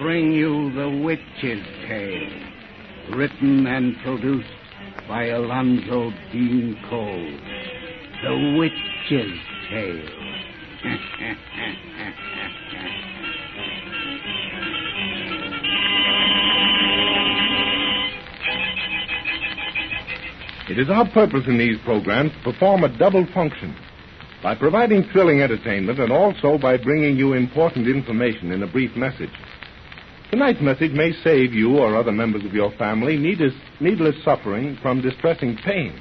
bring you The Witch's Tale, written and produced by Alonzo Dean Cole. The Witch's Tale. It is our purpose in these programs to perform a double function by providing thrilling entertainment and also by bringing you important information in a brief message. Tonight's message may save you or other members of your family needless suffering from distressing pain.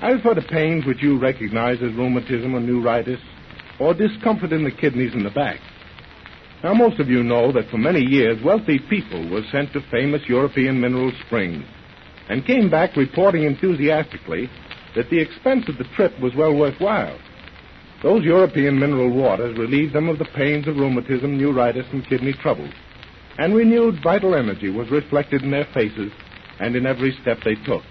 I refer to pains which you recognize as rheumatism or neuritis or discomfort in the kidneys and the back. Now, most of you know that for many years, wealthy people were sent to famous European mineral springs and came back reporting enthusiastically that the expense of the trip was well worthwhile. Those European mineral waters relieved them of the pains of rheumatism, neuritis, and kidney trouble, and renewed vital energy was reflected in their faces and in every step they took.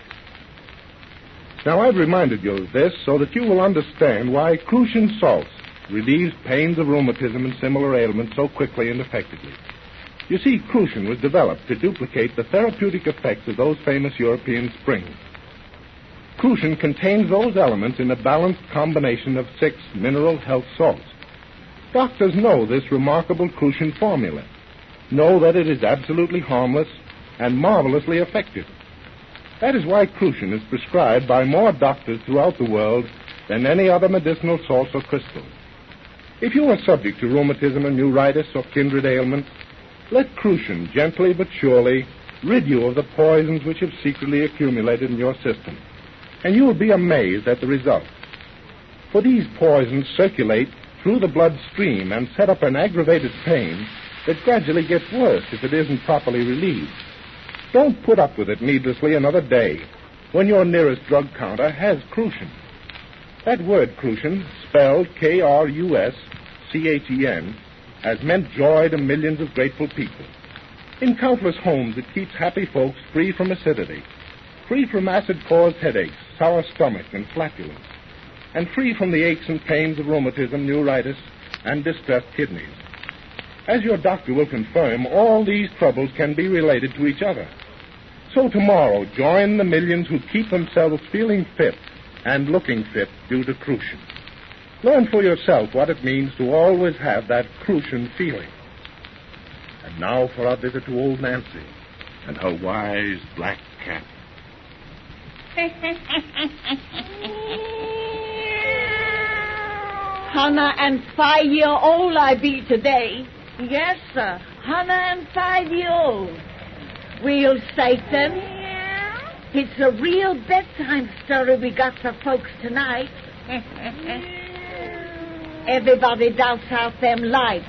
Now, I've reminded you of this so that you will understand why Crucian salts relieves pains of rheumatism and similar ailments so quickly and effectively. You see, Crucian was developed to duplicate the therapeutic effects of those famous European springs. Crucian contains those elements in a balanced combination of 6 mineral health salts. Doctors know this remarkable Crucian formula, know that it is absolutely harmless and marvelously effective. That is why Crucian is prescribed by more doctors throughout the world than any other medicinal salts or crystals. If you are subject to rheumatism and neuritis or kindred ailments, let Crucian gently but surely rid you of the poisons which have secretly accumulated in your system, and you will be amazed at the result. For these poisons circulate through the bloodstream and set up an aggravated pain that gradually gets worse if it isn't properly relieved. Don't put up with it needlessly another day when your nearest drug counter has Crucian. That word Crucian, spelled K-R-U-S-C-H-E-N, has meant joy to millions of grateful people. In countless homes, it keeps happy folks free from acidity, free from acid-caused headaches, sour stomach, and flatulence, and free from the aches and pains of rheumatism, neuritis, and distressed kidneys. As your doctor will confirm, all these troubles can be related to each other. So tomorrow, join the millions who keep themselves feeling fit and looking fit due to Crucian. Learn for yourself what it means to always have that Crucian feeling. And now for our visit to old Nancy and her wise black cat. Hannah and 5-year-old I be today. Yes, sir. Hannah and 5-year-old. We'll say them. It's a real bedtime story we got for folks tonight. Everybody douse out them lights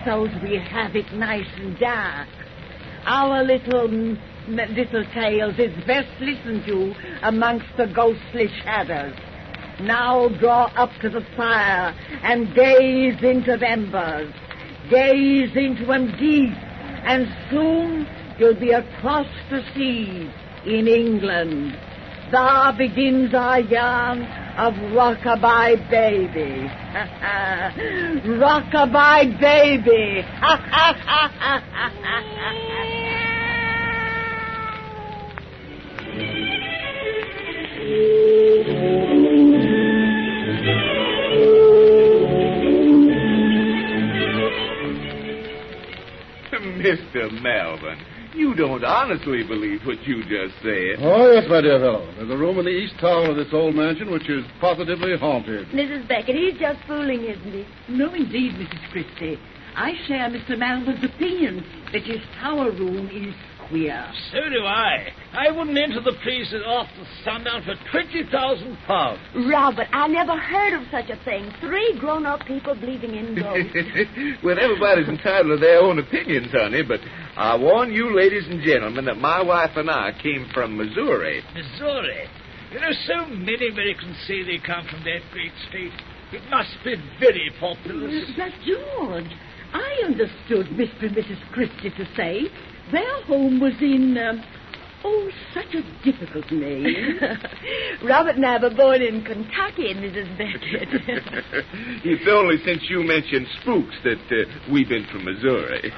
so's we have it nice and dark. Our little tales is best listened to amongst the ghostly shadows. Now draw up to the fire and gaze into the embers. Gaze into them deep, and soon you'll be across the sea in England. There begins our yarn of Rockabye Baby. Rockabye Baby. Mr. Melvin, you don't honestly believe what you just said. Oh, yes, my dear fellow. There's a room in the east tower of this old mansion which is positively haunted. Mrs. Beckett, he's just fooling, isn't he? No, indeed, Mrs. Christie. I share Mr. Melvin's opinion that his tower room is queer. So do I. I wouldn't enter the place after sundown for £20,000. Robert, I never heard of such a thing. 3 grown-up people believing in ghosts. Well, everybody's entitled to their own opinions, honey, but I warn you, ladies and gentlemen, that my wife and I came from Missouri. Missouri? You know, so many Americans say they come from that great state. It must be very populous. But, George, I understood Mr. and Mrs. Christie to say their home was in Oh, such a difficult name. Robert and I were born in Kentucky, Mrs. Beckett. It's only since you mentioned spooks that we've been from Missouri.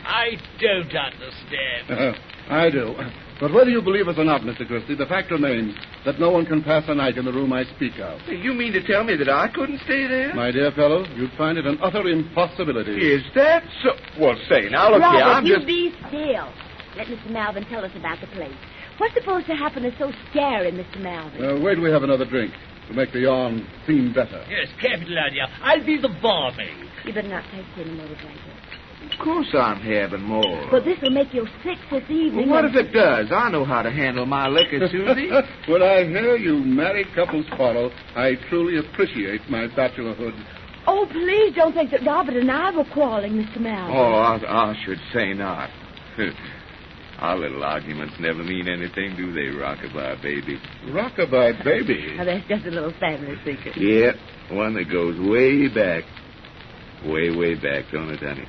I don't understand. I do. But whether you believe us or not, Mr. Christie, the fact remains that no one can pass a night in the room I speak of. You mean to tell me that I couldn't stay there? My dear fellow, you'd find it an utter impossibility. Is that so? Well, say, now look here, Robert, I'm you just... be still. Let Mr. Malvin tell us about the place. What's supposed to happen is so scary, Mr. Malvin. Wait till we have another drink to make the yarn seem better. Yes, capital idea. I'll be the barmaid. You better not taste any more of that. Of course I'm having more. But this will make you sick this evening. Well, what if it does? I know how to handle my liquor, Susie. When I hear you married couples quarrel, I truly appreciate my bachelorhood. Oh, please don't think that Robert and I were quarreling, Mr. Malvin. Oh, I should say not. Our little arguments never mean anything, do they, Rockabye, baby? Rockabye, baby? Oh, that's just a little family secret. Yeah, one that goes way back. Way, way back, don't it, honey?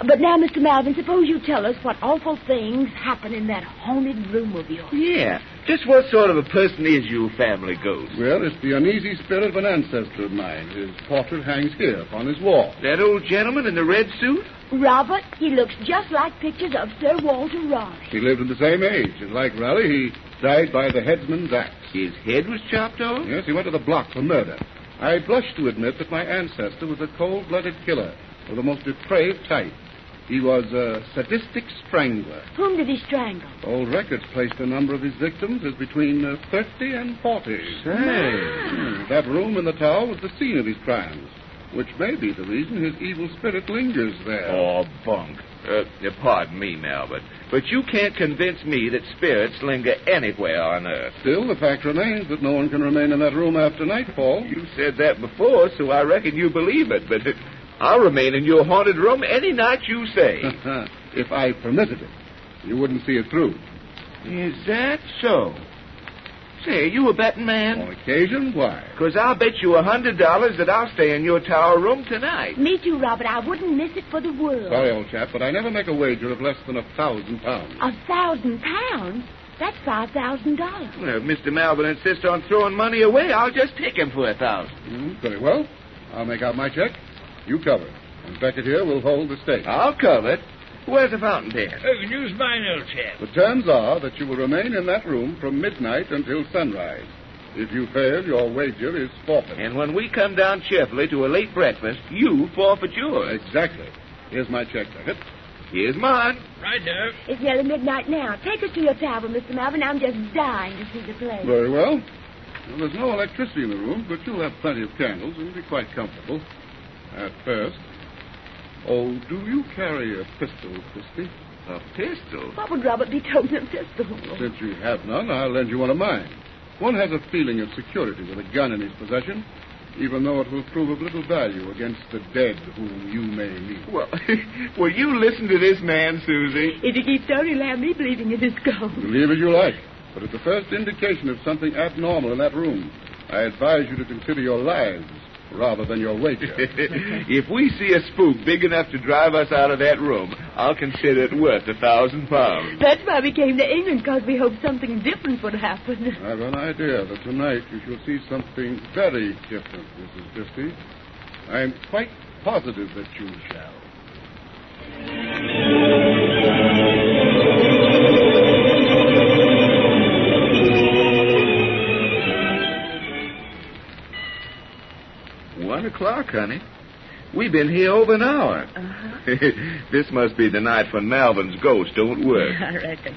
But now, Mr. Malvin, suppose you tell us what awful things happen in that haunted room of yours. Yeah. Just what sort of a person is your family ghost? Well, it's the uneasy spirit of an ancestor of mine. His portrait hangs here upon his wall. That old gentleman in the red suit? Robert, he looks just like pictures of Sir Walter Raleigh. He lived in the same age, and like Raleigh, he died by the headsman's axe. His head was chopped off? Yes, he went to the block for murder. I blush to admit that my ancestor was a cold-blooded killer of the most depraved type. He was a sadistic strangler. Whom did he strangle? Old records placed the number of his victims as between 30 and 40. That room in the tower was the scene of his crimes, which may be the reason his evil spirit lingers there. Oh, bunk. Pardon me, Malvin, but you can't convince me that spirits linger anywhere on Earth. Still, the fact remains that no one can remain in that room after nightfall. You said that before, so I reckon you believe it, but I'll remain in your haunted room any night you say. If I permitted it, you wouldn't see it through. Is that so? Say, you a betting man? On occasion, why? Because I'll bet you $100 that I'll stay in your tower room tonight. Me too, Robert. I wouldn't miss it for the world. Sorry, old chap, but I never make a wager of less than £1,000. £1,000? That's $5,000. Well, if Mr. Malvin insists on throwing money away, I'll just take him for $1,000. Very well. I'll make out my check. You cover it. And Beckett here will hold the stake. I'll cover it. Where's the fountain pen? Oh, you can use mine, old chap. The terms are that you will remain in that room from midnight until sunrise. If you fail, your wager is forfeit. And when we come down cheerfully to a late breakfast, you forfeit yours. Exactly. Here's my check, Beckett. Here's mine. Right there. It's nearly midnight now. Take us to your tower, Mr. Malvin. I'm just dying to see the place. Very well. Well, there's no electricity in the room, but you'll have plenty of candles and be quite comfortable. At first. Oh, do you carry a pistol, Christie? A pistol? What would Robert be toting a pistol? Since you have none, I'll lend you one of mine. One has a feeling of security with a gun in his possession, even though it will prove of little value against the dead whom you may meet. Well, will you listen to this man, Susie? If he keeps on, he'll have me believing in his ghost. Believe as you like, but at the first indication of something abnormal in that room, I advise you to consider your lives rather than your wager. If we see a spook big enough to drive us out of that room, I'll consider it worth £1,000. That's why we came to England, because we hoped something different would happen. I've an idea that tonight you shall see something very different, Mrs. Christie. I'm quite positive that you shall. $1:00, honey. We've been here over an hour. This must be the night when Malvin's ghost don't work. I reckon.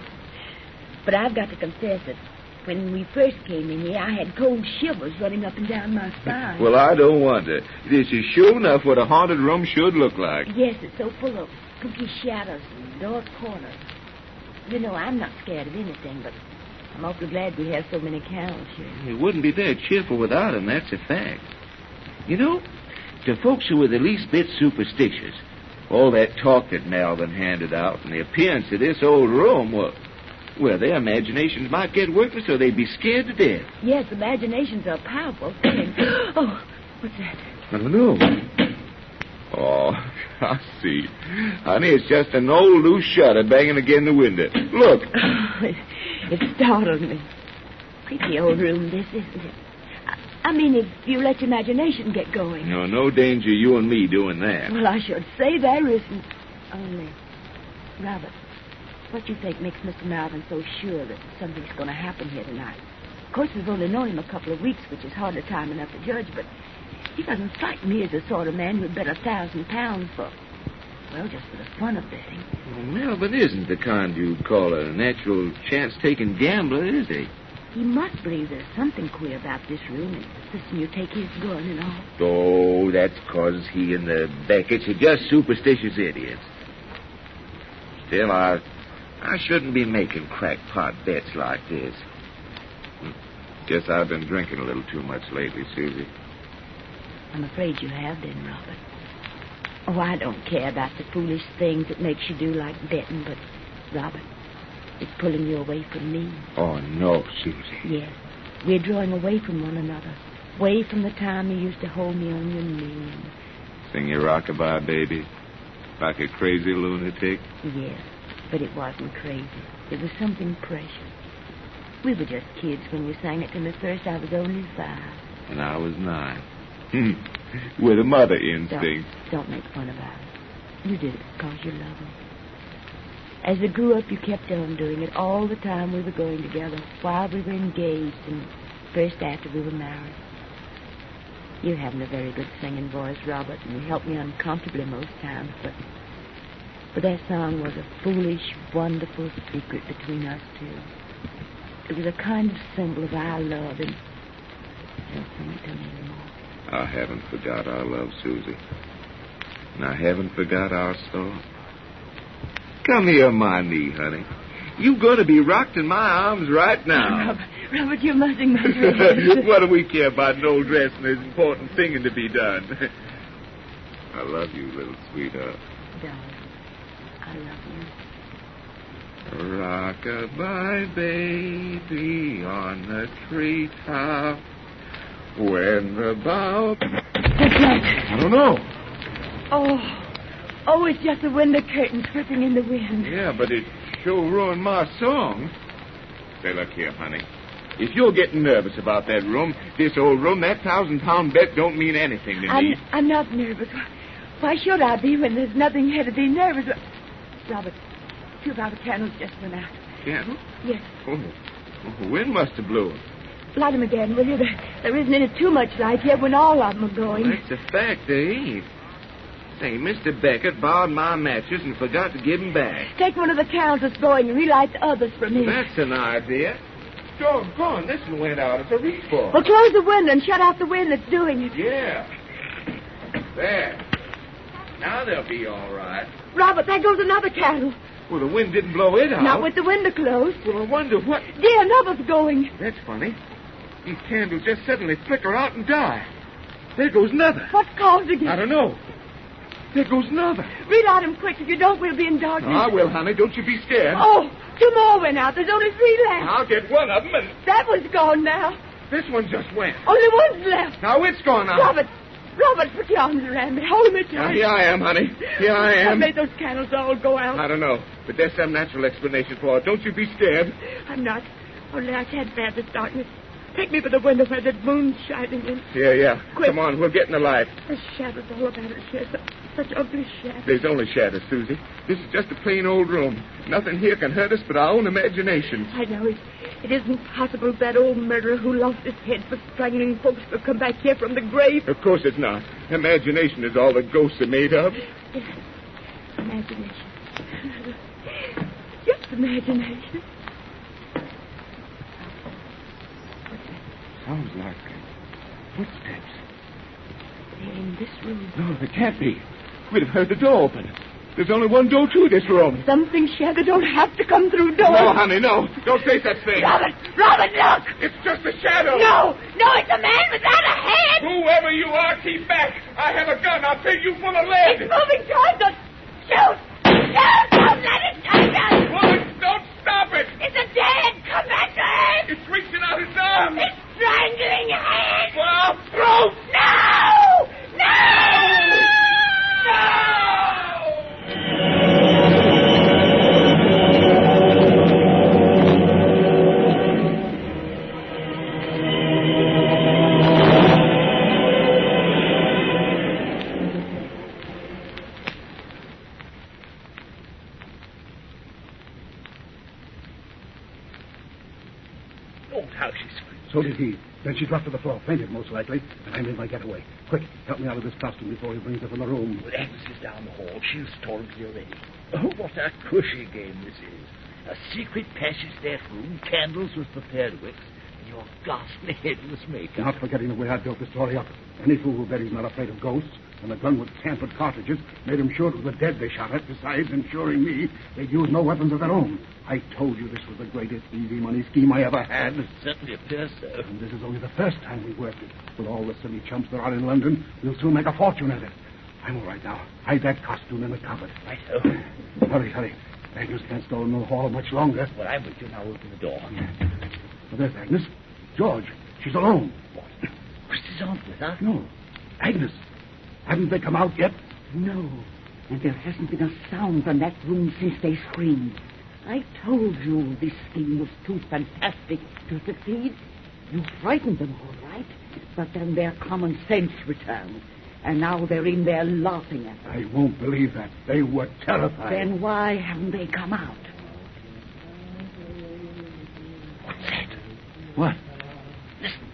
But I've got to confess it. When we first came in here, I had cold shivers running up and down my spine. Well, I don't wonder. This is sure enough what a haunted room should look like. Yes, it's so full of spooky shadows and dark corners. You know, I'm not scared of anything, but I'm awfully glad we have so many cows here. It wouldn't be very cheerful without him, that's a fact. You know, to folks who were the least bit superstitious, all that talk that Malvin handed out and the appearance of this old room, well, their imaginations might get working so they'd be scared to death. Yes, imaginations are powerful things. Oh, what's that? I don't know. Oh, I see. Honey, it's just an old loose shutter banging against the window. Look. It startled me. Creepy old room, this, isn't it? I mean, if you let your imagination get going. No danger you and me doing that. Well, I should say there isn't. Only, Robert, what do you think makes Mr. Malvin so sure that something's going to happen here tonight? Of course, we've only known him a couple of weeks, which is hardly time enough to judge, but he doesn't strike me as the sort of man who'd bet £1,000 for, well, just for the fun of betting. Well, Melvin isn't the kind you'd call a natural chance-taking gambler, is he? He must believe there's something queer about this room and insisting you take his gun and all. Oh, that's 'cause he and the Becketts are just superstitious idiots. Still, I shouldn't be making crackpot bets like this. Guess I've been drinking a little too much lately, Susie. I'm afraid you have been, Robert. Oh, I don't care about the foolish things it makes you do like betting, but, Robert, it's pulling you away from me. Oh, no, Susie. Yes. We're drawing away from one another. Away from the time you used to hold me on your knee. Sing your rockabye, baby. Like a crazy lunatic. Yes, but it wasn't crazy. It was something precious. We were just kids when you sang it to me first. I was only 5. And I was 9. With a mother instinct. Don't make fun about it. You did it because you love me. As we grew up, you kept on doing it all the time we were going together, while we were engaged and first after we were married. You haven't a very good singing voice, Robert, and you helped me uncomfortably most times, but that song was a foolish, wonderful secret between us two. It was a kind of symbol of our love, and don't sing it to me anymore. I haven't forgot our love, Susie. And I haven't forgot our story. Come here on my knee, honey. You're going to be rocked in my arms right now. Robert, you're muzzing my dress. What do we care about no dress and there's important singing to be done? I love you, little sweetheart. Darling, I love you. Rockabye, baby, on the treetop. When the bough... What's that? I don't know. Oh, it's just the window curtains flipping in the wind. Yeah, but it sure ruined my song. Say, look here, honey. If you're getting nervous about that room, this old room, that £1,000 bet don't mean anything to me. I'm not nervous. Why should I be when there's nothing here to be nervous about? Robert, 2 of our candles just went out. Candle? Yes. Oh, the wind must have blew it. Light them again, will you? There isn't any too much light yet when all of them are going. Well, that's a fact, there ain't. Say, Mr. Beckett borrowed my matches and forgot to give them back. Take one of the candles that's going and relight the others for me. That's an idea. Go on, this one went out. It's a reach for. Well, close the window and shut out the wind that's doing it. Yeah. There. Now they'll be all right. Robert, there goes another candle. Well, the wind didn't blow it out. Not with the window closed. Well, I wonder what... Dear, another's going. That's funny. These candles just suddenly flicker out and die. There goes another. What's causing it? I don't know. There goes another. Relight them quick. If you don't, we'll be in darkness. I will, honey. Don't you be scared. Oh, 2 more went out. There's only 3 left. I'll get one of them and... That one's gone now. This one just went. Only one's left. Now it's gone now. Robert, put your arms around me. Hold me tight. Now, here I am, honey. Here I am. What made those candles all go out? I don't know, but there's some natural explanation for it. Don't you be scared. I'm not. Only I can't bear this darkness. Take me to the window where the moon's shining in. Yeah. Quick. Come on, we'll get in the light. There's shadows all about it. There's such ugly shadows. There's only shadows, Susie. This is just a plain old room. Nothing here can hurt us but our own imaginations. I know it. It isn't possible that old murderer who lost his head for strangling folks will come back here from the grave. Of course it's not. Imagination is all the ghosts are made of. Yes. Imagination. Just imagination. Sounds like footsteps. They're in this room. No, they can't be. We'd have heard the door open. There's only one door to this room. Something shadow don't have to come through doors. No, honey, no. Don't say such thing. Robert, look! It's just a shadow. No, it's a man without a head. Whoever you are, keep back. I have a gun. I'll fill you full of lead. It's moving towards us. Shoot! Don't let it touch us. Woman, don't stop it. It's a dead. Come back to him. It's reaching out its arms. It's strangling him. Well, I'll throw. No! No! Oh, how she screamed. So did he. Then she dropped to the floor, fainted most likely, and I made my getaway. Quick, help me out of this costume before he brings her from the room. Well, Agnes is down the hall. She'll storm me already. Oh, what a cushy game this is. A secret passage to that room, candles with prepared wicks, and your ghastly headless makeup. Not forgetting the way I built the story up. Any fool will bet he's not afraid of ghosts, and the gun with tampered cartridges made him sure it was the dead they shot at, besides ensuring me they'd use no weapons of their own. I told you this was the greatest easy money scheme I ever had. It certainly appears so. And this is only the first time we've worked it. With all the silly chumps there are in London, we'll soon make a fortune at it. I'm all right now. Hide that costume in the cupboard. Right-o. Hurry. Agnes can't stay in the hall much longer. Well, I'm with you now. Open the door. Well, there's Agnes. George, she's alone. What? Christy's aunt with her? No. Agnes. Haven't they come out yet? No. And there hasn't been a sound from that room since they screamed. I told you this scheme was too fantastic to succeed. You frightened them, all right. But then their common sense returned. And now they're in there laughing at us. I won't believe that. They were terrified. Then why haven't they come out? What's that? What? Listen.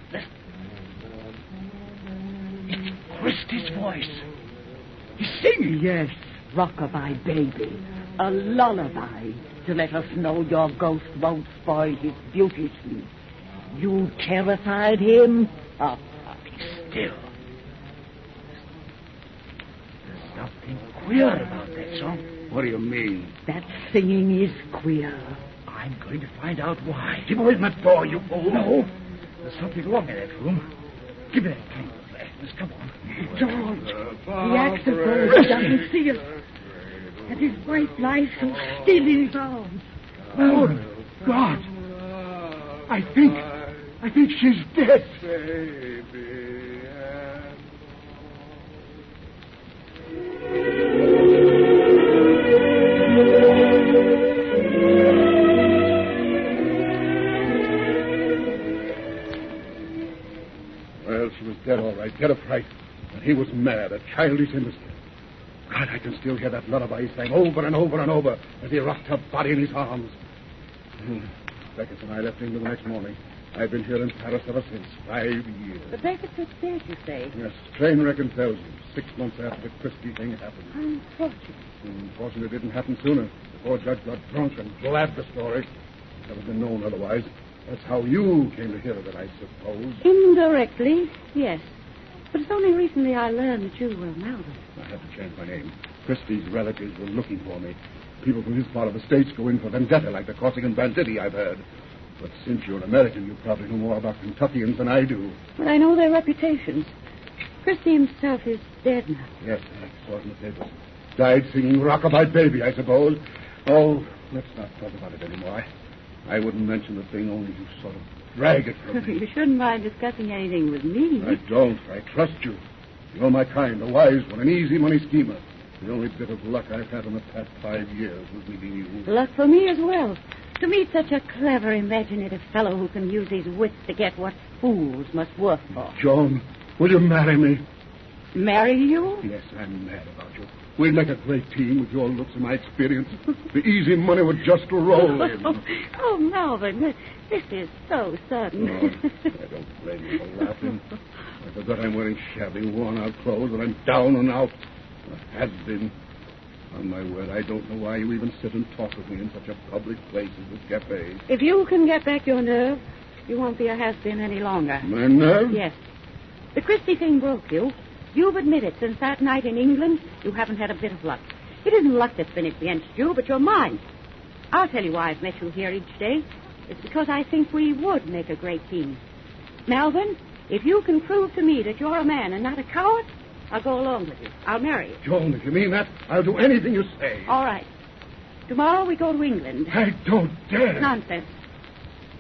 It's Christy's voice. He's singing. Yes, Rockabye, baby. A lullaby to let us know your ghost won't spoil his beauty sleep. You terrified him? Oh, Be still. There's something queer about that song. What do you mean? that singing is queer. I'm going to find out why. Keep away from that door, you fool. No. There's something wrong in that room. Give me that candle, Agnes. Come on. George, he acts as though he doesn't see us. And his wife lies so still in his arms. Oh, God. I think she's dead. Well, she was dead, all right. Dead of fright. And he was mad, a childish innocent. God, I can still hear that lullaby he sang over and over and over as he rocked her body in his arms. Beckett and I left England the next morning. I've been here in Paris ever since. 5 years. The Beckett was dead, you say? Yes, train record tells you. 6 months after the Christie thing happened. Unfortunate. Unfortunately, it didn't happen sooner. Before Judge got drunk and blabbed the story. It never been known otherwise. That's how you came to hear of it, I suppose. Indirectly, yes. But it's only recently I learned that you were Malvin. I had to change my name. Christie's relatives were looking for me. People from his part of the states go in for vendetta, like the Corsican banditti, I've heard. But since you're an American, you probably know more about Kentuckians than I do. But I know their reputations. Christie himself is dead now. Yes, I saw it in the papers. Died singing Rockabye Baby, I suppose. Oh, let's not talk about it anymore. I wouldn't mention the thing, only you sort of drag it from me. You shouldn't mind discussing anything with me. I don't. I trust you. You're my kind, a wise one, an easy money schemer. The only bit of luck I've had in the past 5 years was meeting you. Luck for me as well. To meet such a clever, imaginative fellow who can use his wits to get what fools must work for. Joan, will you marry me? Marry you? Yes, I'm mad about you. We'd make a great team with your looks and my experience. The easy money would just roll in. Oh, Melvin, this is so sudden. Oh, I don't blame you for laughing. I forgot I'm wearing shabby, worn-out clothes, and I'm down and out. I has been. On my word, I don't know why you even sit and talk with me in such a public place as this cafe. If you can get back your nerve, you won't be a has-been any longer. My nerve? Yes. The Christie thing broke you. You've admitted since that night in England, you haven't had a bit of luck. It isn't luck that's been against you, but your mind. I'll tell you why I've met you here each day. It's because I think we would make a great team. Melvin, if you can prove to me that you're a man and not a coward, I'll go along with you. I'll marry you. Joan, if you mean that, I'll do anything you say. All right. Tomorrow we go to England. I don't dare. Nonsense.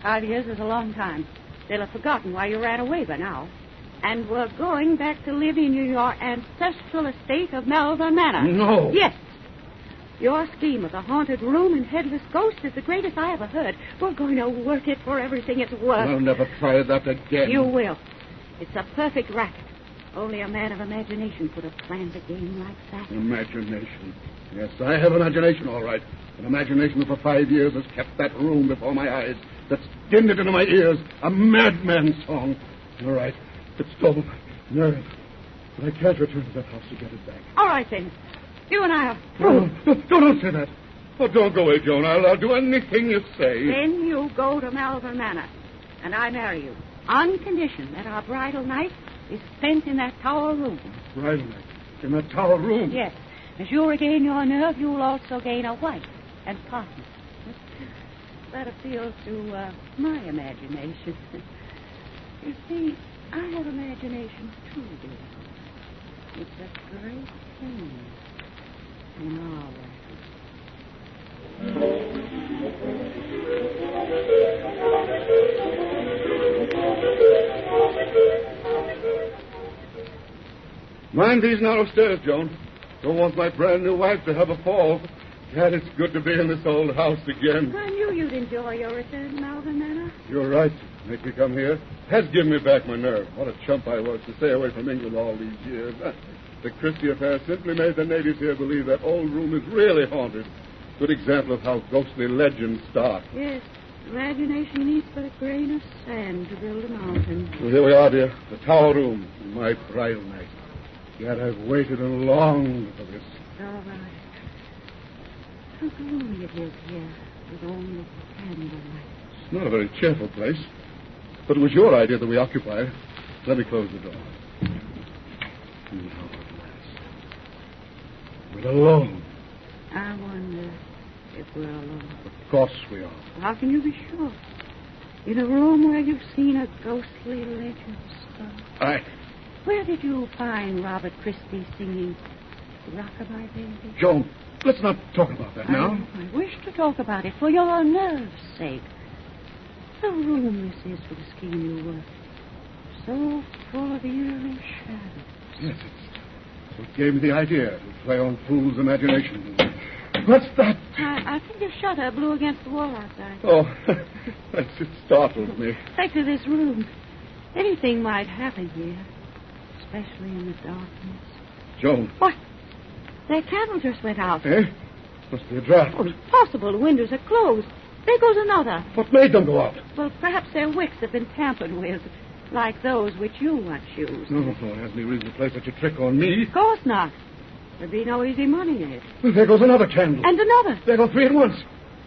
5 years is a long time. They'll have forgotten why you ran away by now. And we're going back to live in your ancestral estate of Malvern Manor. No. Yes. Your scheme of the haunted room and headless ghost is the greatest I ever heard. We're going to work it for everything it's worth. I'll never try that again. You will. It's a perfect racket. Only a man of imagination could have planned a game like that. Imagination. Yes, I have imagination, all right. An imagination that for 5 years has kept that room before my eyes. that's dinned it into my ears. A madman's song. You're right. It stole my nerve. But I can't return to that house to get it back. All right, then. You and I are through. Don't say that. Oh, don't go away, Joan. I'll do anything you say. Then you go to Malvern Manor, and I marry you, on condition that our bridal night is spent in that tower room. Bridal night? In that tower room? Yes. As you regain your nerve, you'll also gain a wife and partner. That appeals to my imagination. You see, I have imagination too, dear. It's a great thing in our way. Mind these narrow stairs, Joan. Don't want my brand new wife to have a fall. God, it's good to be in this old house again. I knew you'd enjoy your return to Malvern Manor. You're right. Make me come here. Has given me back my nerve. What a chump I was to stay away from England all these years. The Christie affair simply made the natives here believe that old room is really haunted. Good example of how ghostly legends start. Yes. Imagination needs but a grain of sand to build a mountain. Well, here we are, dear. The tower room. My bridal night. Yet I've waited and longed for this. All right. How gloomy it is here with only candlelight. It's not a very cheerful place. But it was your idea that we occupy it. Let me close the door. Now, at last. We're alone. I wonder if we're alone. Of course we are. How can you be sure? In a room where you've seen a ghostly legend start. Where did you find Robert Christie singing Rockabye, baby? Joan, let's not talk about that now. I wish to talk about it for your nerve's sake. The room this is for the scheme you work. So full of eerie shadows. Yes, it's what gave me the idea to play on fool's imagination. What's that? I think a shutter blew against the wall outside. Oh, it startled me. Back to this room. Anything might happen here, especially in the darkness. Joan. What? That candle just went out. Eh? Must be a draft. Oh, it's possible. The windows are closed. There goes another. What made them go out? Well, perhaps their wicks have been tampered with, like those which you once used. No, it hasn't any reason to play such a trick on me. Of course not. There'd be no easy money in it. Well, there goes another candle. And another. There go three at once.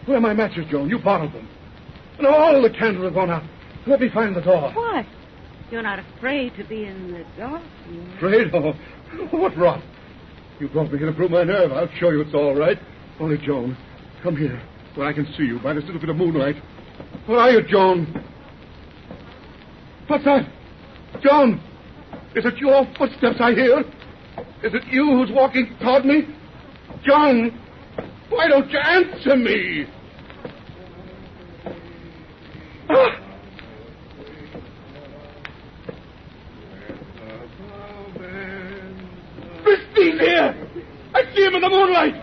Where are my matches, Joan? You borrowed them. And all the candles have gone out. Let me find the door. Why? You're not afraid to be in the dark, you know. Afraid? Oh, what rot. You brought me here to prove my nerve. I'll show you it's all right. Only, Joan, come here, where I can see you by this little bit of moonlight. Where are you, Joan? What's that? Joan, is it your footsteps I hear? Is it you who's walking toward me? Joan, why don't you answer me? Ah! Christie's here! I see him in the moonlight!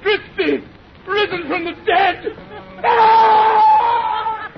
Christie! Risen from the dead! Ah!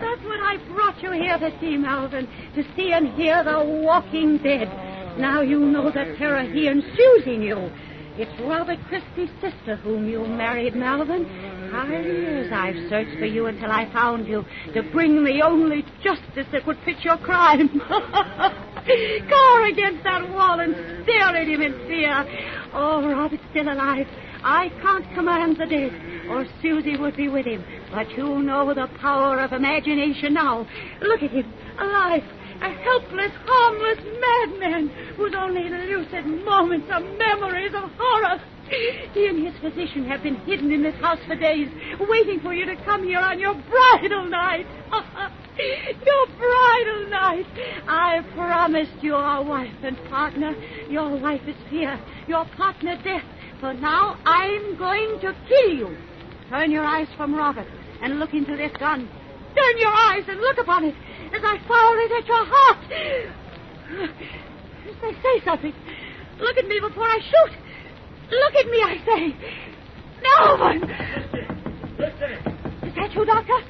That's what I brought you here to see, Malvern. To see and hear the walking dead. Now you know the terror he and Susie knew. It's Robert Christie's sister whom you married, Malvern. 5 years I've searched for you until I found you, to bring the only justice that would fit your crime. Cower against that wall and stare at him in fear. Oh, Robert's still alive. I can't command the dead, or Susie would be with him. But you know the power of imagination now. Look at him, alive. A helpless, harmless madman whose only lucid moments are memories of horror. He and his physician have been hidden in this house for days, waiting for you to come here on your bridal night. Your bridal night. I promised you a wife and partner. Your wife is here, your partner death. So now I'm going to kill you. Turn your eyes from Robert and look into this gun. Turn your eyes and look upon it as I fire it at your heart. Say something. Look at me before I shoot. Look at me, I say. Melvin! Is that you, Doctor?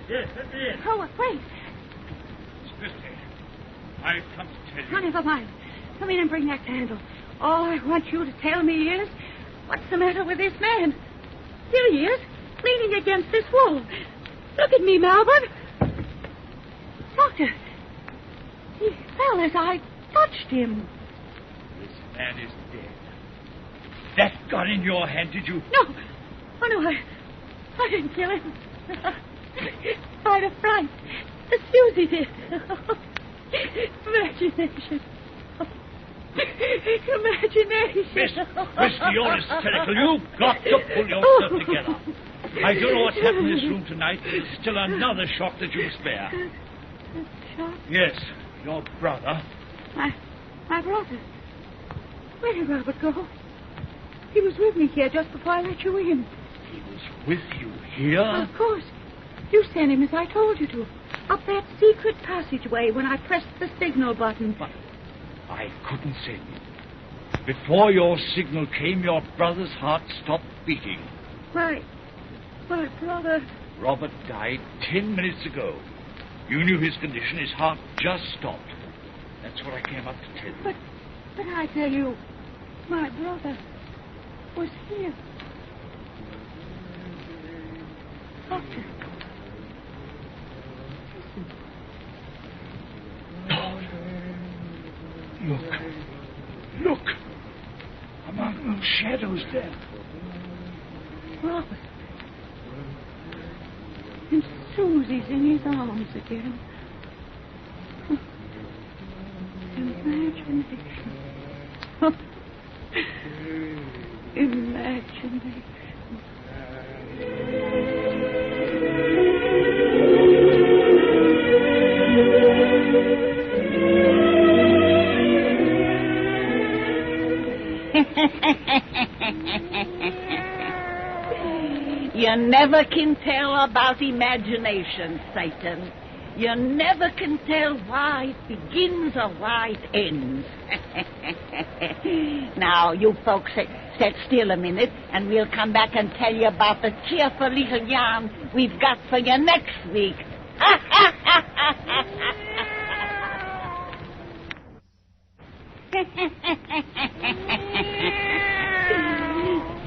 Yes, that's it. Oh, what? Wait. Miss Christie, I've come to tell you. Oh, never mind. Come in and bring that candle. All I want you to tell me is, what's the matter with this man? Here he is, leaning against this wall. Look at me, Melvin. Doctor, he fell as I touched him. This man is dead. That gun in your hand, did you? No. Oh, no, I didn't kill him. By the fright. Susie did. Imagination. Imagination. Mister, you're hysterical. You've got to pull yourself together. I don't know what's happened in this room tonight, but it's still another shock that you spare. Shock? Yes, your brother. My brother? Where did Robert go? He was with me here just before I let you in. He was with you here? Of course. You sent him as I told you to. Up that secret passageway when I pressed the signal button. But I couldn't send you. Before your signal came, your brother's heart stopped beating. My brother... Robert died 10 minutes ago. You knew his condition. His heart just stopped. That's what I came up to tell you. But I tell you, my brother was here. Doctor. Look. Among those shadows there. Robert. And Susie's in his arms again. Imagination. Imagination. You never can tell about imagination, Satan. You never can tell why it begins or why it ends. Now, you folks sit still a minute, and we'll come back and tell you about the cheerful little yarn we've got for you next week.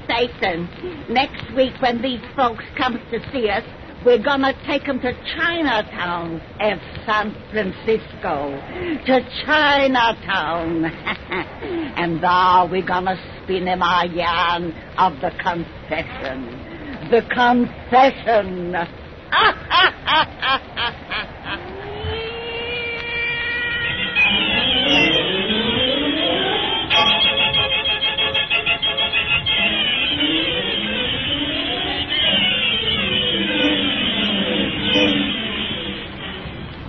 Satan, next week when these folks come to see us, we're going to take them to Chinatown at San Francisco. To Chinatown. And there we're going to spin them our yarn of the confession. The confession.